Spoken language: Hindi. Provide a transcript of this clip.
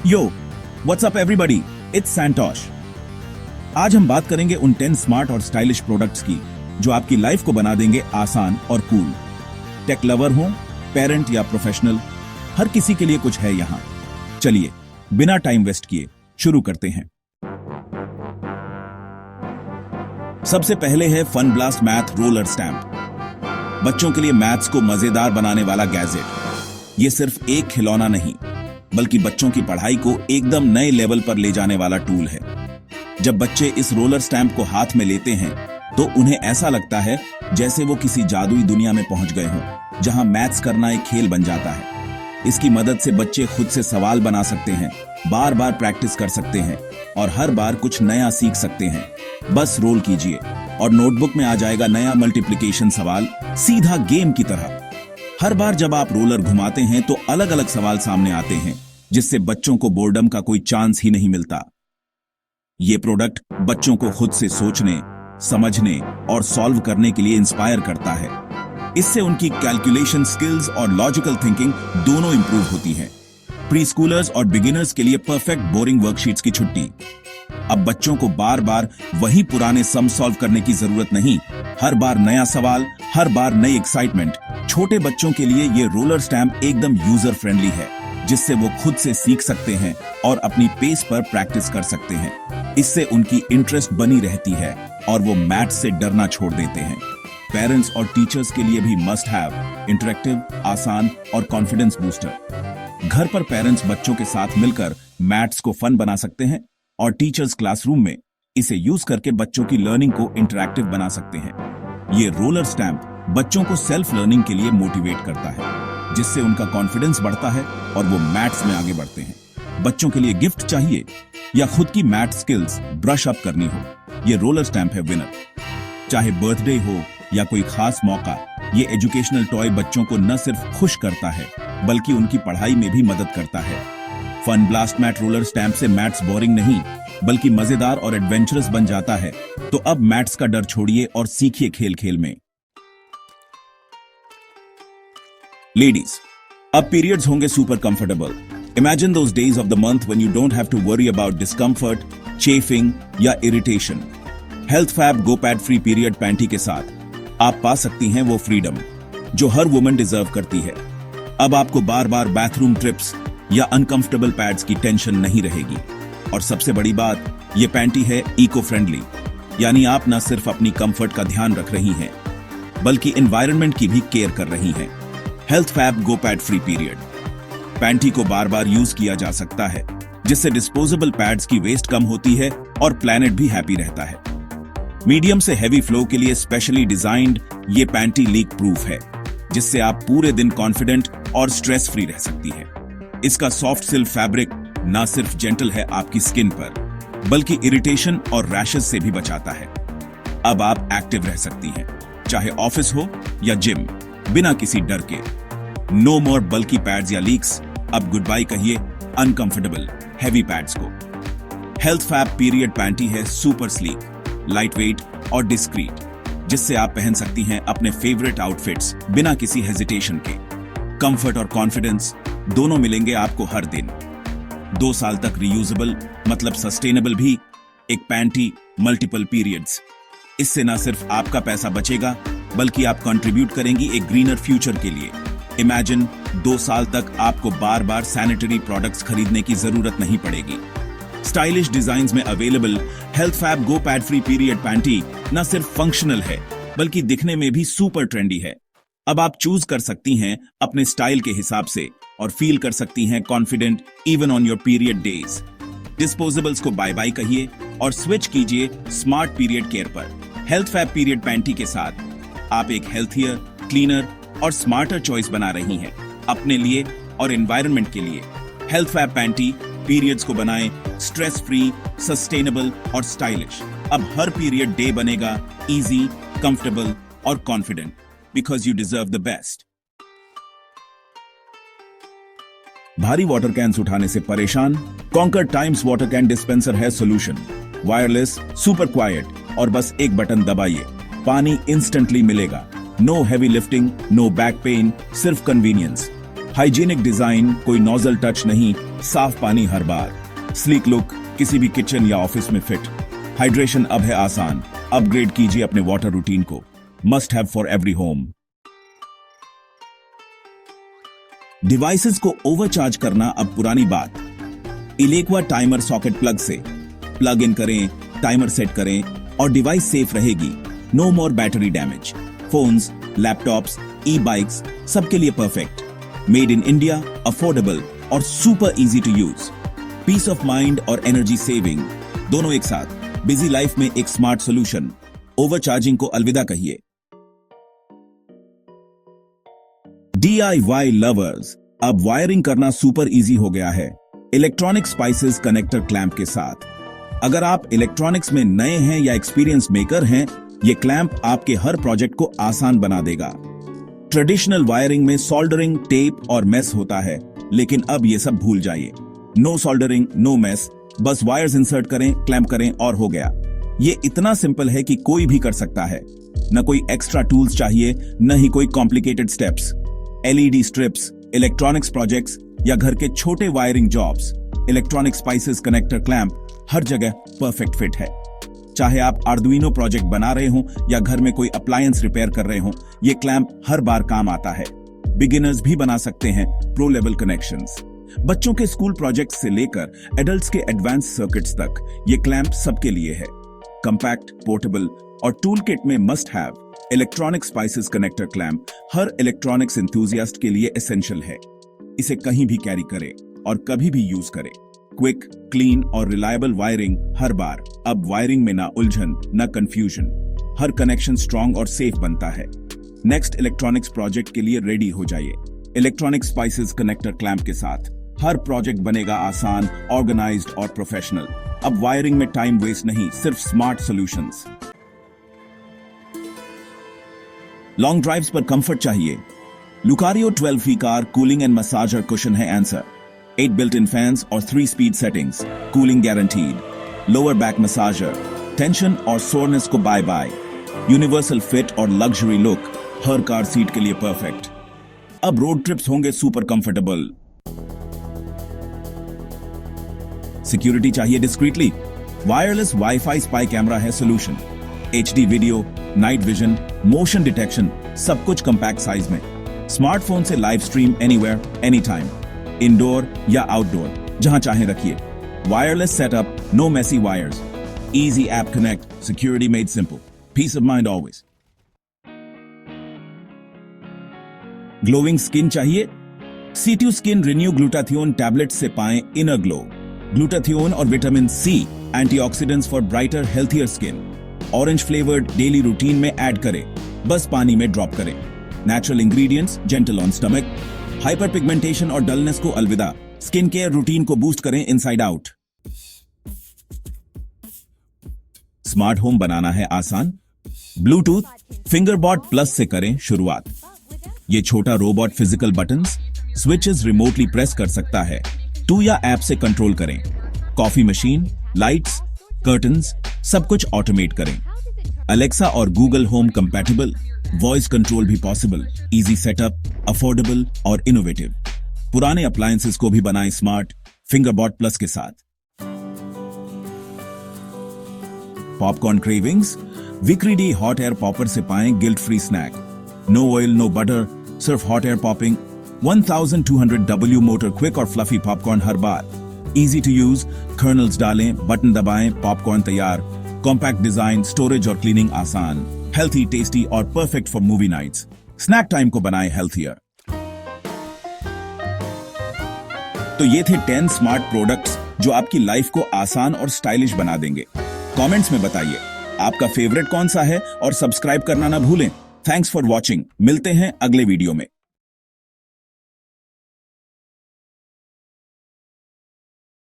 Yo what's up everybody, it's Santosh. आज हम बात करेंगे उन 10 स्मार्ट और स्टाइलिश प्रोडक्ट्स की जो आपकी लाइफ को बना देंगे आसान और कूल। टेक लवर हो, पेरेंट या प्रोफेशनल, हर किसी के लिए कुछ है यहां। चलिए बिना टाइम वेस्ट किए शुरू करते हैं। सबसे पहले है fun blast math roller stamp. बच्चों के लिए मैथ्स को मजेदार बनाने वाला गैजेट। ये सिर्फ एक खिलौना नहीं बल्कि बच्चों की पढ़ाई को एकदम नए लेवल पर ले जाने वाला टूल है। जब बच्चे इस रोलर स्टैम्प को हाथ में लेते हैं तो उन्हें ऐसा लगता है जैसे वो किसी जादुई दुनिया में पहुंच गए हों, जहां मैथ्स करना एक खेल बन जाता है। इसकी मदद से बच्चे खुद से सवाल बना सकते हैं, बार बार प्रैक्टिस कर सकते हैं और हर बार कुछ नया सीख सकते हैं। बस रोल कीजिए और नोटबुक में आ जाएगा नया मल्टीप्लिकेशन सवाल, सीधा गेम की तरह। हर बार जब आप रोलर घुमाते हैं तो अलग अलग सवाल सामने आते हैं, जिससे बच्चों को बोर्डम का कोई चांस ही नहीं मिलता। ये प्रोडक्ट बच्चों को खुद से सोचने, समझने और सॉल्व करने के लिए इंस्पायर करता है। इससे उनकी कैलकुलेशन स्किल्स और लॉजिकल थिंकिंग दोनों इंप्रूव होती हैं। प्री स्कूलर्स और बिगिनर्स के लिए परफेक्ट बोरिंग वर्कशीट्स की छुट्टी। अब बच्चों को बार बार वही पुराने सम सॉल्व करने की जरूरत नहीं, हर बार नया सवाल, हर बार नई एक्साइटमेंट। छोटे बच्चों के लिए ये रोलर स्टैम्प एकदम यूजर फ्रेंडली है, जिससे वो खुद से सीख सकते हैं और अपनी पेस पर प्रैक्टिस कर सकते हैं। इससे उनकी इंटरेस्ट बनी रहती है और वो मैथ्स से डरना छोड़ देते हैं। पेरेंट्स और टीचर्स के लिए भी मस्ट हैव, इंटरेक्टिव, आसान और कॉन्फिडेंस बूस्टर। घर पर पेरेंट्स बच्चों के साथ मिलकर मैथ्स को फन बना सकते हैं और टीचर्स क्लासरूम में इसे यूज करके बच्चों की लर्निंग को इंटरैक्टिव बना सकते हैं। ये रोलर स्टैम्प बच्चों को सेल्फ लर्निंग के लिए मोटिवेट करता है, जिससे उनका कॉन्फिडेंस बढ़ता है और वो मैथ्स में आगे बढ़ते हैं। बच्चों के लिए गिफ्ट चाहिए या खुद की मैथ स्किल्स ब्रश अप करनी हो, ये रोलर स्टैम्प है विनर। चाहे बर्थडे हो या कोई खास मौका, ये एजुकेशनल टॉय बच्चों को न सिर्फ खुश करता है बल्कि उनकी पढ़ाई में भी मदद करता है। Fun blast math roller stamp से मैथ्स बोरिंग नहीं बल्कि मजेदार और एडवेंचरस बन जाता है। तो अब मैथ्स का डर छोड़िए और सीखिए खेल खेल में। लेडीज, अब पीरियड्स होंगे super comfortable. Imagine those days of the month when you don't have to worry about discomfort, chafing या irritation. Health fab go pad free period panty के साथ आप पा सकती हैं वो फ्रीडम जो हर वुमन डिजर्व करती है। अब आपको बार बार बाथरूम ट्रिप्स या अनकंफर्टेबल पैड्स की टेंशन नहीं रहेगी। और सबसे बड़ी बात, ये पैंटी है इको फ्रेंडली, यानी आप न सिर्फ अपनी कंफर्ट का ध्यान रख रही हैं बल्कि एनवायरनमेंट की भी केयर कर रही हैं। Health fab go pad free period panty को बार बार यूज किया जा सकता है, जिससे डिस्पोजेबल पैड्स की वेस्ट कम होती है और प्लैनेट भी हैप्पी रहता है। मीडियम से हैवी फ्लो के लिए स्पेशली डिजाइन्ड ये पैंटी लीक प्रूफ है, जिससे आप पूरे दिन कॉन्फिडेंट और स्ट्रेस फ्री रह सकती है। इसका सॉफ्ट सिल्क फैब्रिक ना सिर्फ जेंटल है आपकी स्किन पर बल्कि इरिटेशन और रैशेस से भी बचाता है। अब आप एक्टिव रह सकती हैं, चाहे ऑफिस हो या जिम, बिना किसी डर के। नो मोर बल्की पैड्स या लीक्स। अब गुड बाय कहिए अनकंफर्टेबल हैवी पैड्स को। हेल्थ फैब पीरियड पैंटी है सुपर स्लीक, लाइट वेट और डिस्क्रीट, जिससे आप पहन सकती हैं अपने फेवरेट आउटफिट्स बिना किसी हेजिटेशन के। कंफर्ट और कॉन्फिडेंस दोनों मिलेंगे आपको हर दिन। 2 साल तक रीयूजेबल मतलब सस्टेनेबल भी। एक पैंटी, मल्टीपल पीरियड्स। इससे न सिर्फ आपका पैसा बचेगा बल्कि आप कंट्रीब्यूट करेंगी एक ग्रीनर फ्यूचर के लिए। इमेजिन 2 साल तक आपको बार बार सैनिटरी प्रोडक्ट्स खरीदने की जरूरत नहीं पड़ेगी। स्टाइलिश डिजाइन्स में available health fab go pad free period panty न सिर्फ फंक्शनल है बल्कि दिखने में भी सुपर ट्रेंडी है। अब आप चूज कर सकती हैं अपने स्टाइल के हिसाब से और फील कर सकती हैं confident even on your period days. Disposables को बाय बाय कहिए और स्विच कीजिए स्मार्ट पीरियड केयर पर। हेल्थ फैब पीरियड पैंटी के साथ आप एक हेल्थियर, क्लीनर और स्मार्टर चॉइस बना रही हैं अपने लिए और एनवायरनमेंट के लिए। हेल्थ फैब पैंटी पीरियड्स को बनाएं स्ट्रेस फ्री, सस्टेनेबल और स्टाइलिश। अब हर पीरियड डे बनेगा इजी, कंफर्टेबल और confident because you deserve the best. भारी वाटर कैंस उठाने से परेशान? Conquer times water can dispenser है सोल्यूशन। वायरलेस, सुपर क्वाइट और बस एक बटन दबाइए, पानी इंस्टेंटली मिलेगा। No heavy lifting, no back pain, सिर्फ कन्वीनियंस। हाइजीनिक डिजाइन, कोई नोजल टच नहीं, साफ पानी हर बार। स्लीक लुक, किसी भी किचन या ऑफिस में फिट। हाइड्रेशन अब है आसान, अपग्रेड कीजिए अपने वाटर रूटीन को। Must have for every home. Devices को ओवरचार्ज करना अब पुरानी बात। इलेक्वा टाइमर सॉकेट प्लग से प्लग इन करें, टाइमर सेट करें और डिवाइस सेफ रहेगी। No more battery damage. Phones, laptops, e bikes सबके लिए perfect. Made in India, affordable और super easy to use. Peace of mind और एनर्जी सेविंग दोनों एक साथ। बिजी लाइफ में एक स्मार्ट सोल्यूशन। ओवरचार्जिंग को अलविदा कहिए। DIY लवर्स, अब वायरिंग करना सुपर इजी हो गया है इलेक्ट्रॉनिक स्पाइसेस कनेक्टर क्लैंप के साथ। अगर आप इलेक्ट्रॉनिक्स में नए हैं या एक्सपीरियंस मेकर हैं, ये क्लैंप आपके हर प्रोजेक्ट को आसान बना देगा। ट्रेडिशनल वायरिंग में सोल्डरिंग, टेप और मेस होता है, लेकिन अब ये सब भूल जाइए। नो सोल्डरिंग, नो मेस, बस वायर्स इंसर्ट करें, क्लैंप करें और हो गया। ये इतना सिंपल है कि कोई भी कर सकता है। न कोई एक्स्ट्रा टूल्स चाहिए, न ही कोई complicated steps. LED strips, electronics projects या घर के छोटे wiring jobs, electronic splices connector clamp हर जगह परफेक्ट फिट है। चाहे आप आर्डुइनो प्रोजेक्ट बना रहे हो या घर में कोई अप्लायंस रिपेयर कर रहे हो, ये क्लैंप हर बार काम आता है। बिगिनर्स भी बना सकते हैं प्रो लेवल कनेक्शंस। बच्चों के स्कूल प्रोजेक्ट से लेकर एडल्ट्स के एडवांस सर्किट्स तक ये क्लैंप सबके लिए है। कंपैक्ट, पोर्टेबल और टूल किट में must have electronic splices connector clamp her electronics enthusiast के लिए एसेंशियल है। इसे कहीं भी कैरी करें और कभी भी यूज करें। क्विक, क्लीन और रिलायबल वायरिंग हर बार। अब वायरिंग में ना उलझन, ना कंफ्यूजन। हर कनेक्शन स्ट्रॉन्ग और सेफ बनता है। नेक्स्ट इलेक्ट्रॉनिक्स प्रोजेक्ट के लिए रेडी हो जाइए इलेक्ट्रॉनिक स्पाइसेस कनेक्टर क्लैंप के साथ। हर प्रोजेक्ट बनेगा आसान, ऑर्गेनाइज्ड और प्रोफेशनल। अब वायरिंग में टाइम वेस्ट नहीं, सिर्फ स्मार्ट सॉल्यूशंस। लॉन्ग ड्राइव्स पर कंफर्ट चाहिए? Lucario 12V car cooling and massager cushion है आंसर। 8 built-in fans और 3 speed settings, cooling guaranteed, lower back massager, tension और soreness को bye bye, universal fit और luxury look, हर कार सीट के लिए परफेक्ट। अब रोड ट्रिप्स होंगे सुपर कंफर्टेबल। सिक्योरिटी चाहिए discreetly? Wireless wifi spy camera है solution. HD video, night vision, motion detection, सब कुछ कंपैक्ट साइज में। स्मार्टफोन से live stream anywhere, any time, indoor या आउटडोर, जहां चाहे रखिए। Wireless setup, no messy wires, easy app connect, security made simple, peace of mind always. Glowing skin चाहिए? C2 skin renew glutathione tablet से पाएं इनर ग्लो। ग्लूटाथियोन और vitamin C antioxidants for brighter healthier skin. Orange flavoured daily routine में ऐड करें, बस पानी में ड्रॉप करें। Natural ingredients, gentle on stomach. Hyper pigmentation और डलनेस को अलविदा। स्किन केयर रूटीन को बूस्ट करें इनसाइड आउट। स्मार्ट होम बनाना है आसान? ब्लूटूथ फिंगरबॉट प्लस से करें शुरुआत। ये छोटा robot physical buttons, switches remotely press कर सकता है। टू या ऐप से कंट्रोल करें। कॉफी मशीन, लाइट्स, कर्टन्स, सब कुछ ऑटोमेट करें। अलेक्सा और Google home compatible, voice control भी पॉसिबल। इजी सेटअप, अफोर्डेबल और इनोवेटिव। पुराने अप्लायंसेस को भी बनाएं स्मार्ट फिंगरबॉट प्लस के साथ। Popcorn cravings? विक्रीडी हॉट एयर पॉपर से पाएं guilt free snack. No oil, no butter, सिर्फ hot air popping. 1200W motor quick और फ्लफी पॉपकॉर्न हर बार। इजी टू यूज, कर्नल्स डालें, बटन दबाएं, पॉपकॉर्न तैयार। कॉम्पैक्ट डिजाइन, स्टोरेज और क्लीनिंग आसान। हेल्थी, टेस्टी और perfect for movie nights. Snack time को बनाएं हेल्थियर। तो ये थे 10 स्मार्ट प्रोडक्ट्स जो आपकी लाइफ को आसान और स्टाइलिश बना देंगे। कमेंट्स में बताइए आपका फेवरेट कौन सा है और सब्सक्राइब करना ना भूलें। Thanks for watching. मिलते हैं अगले वीडियो में।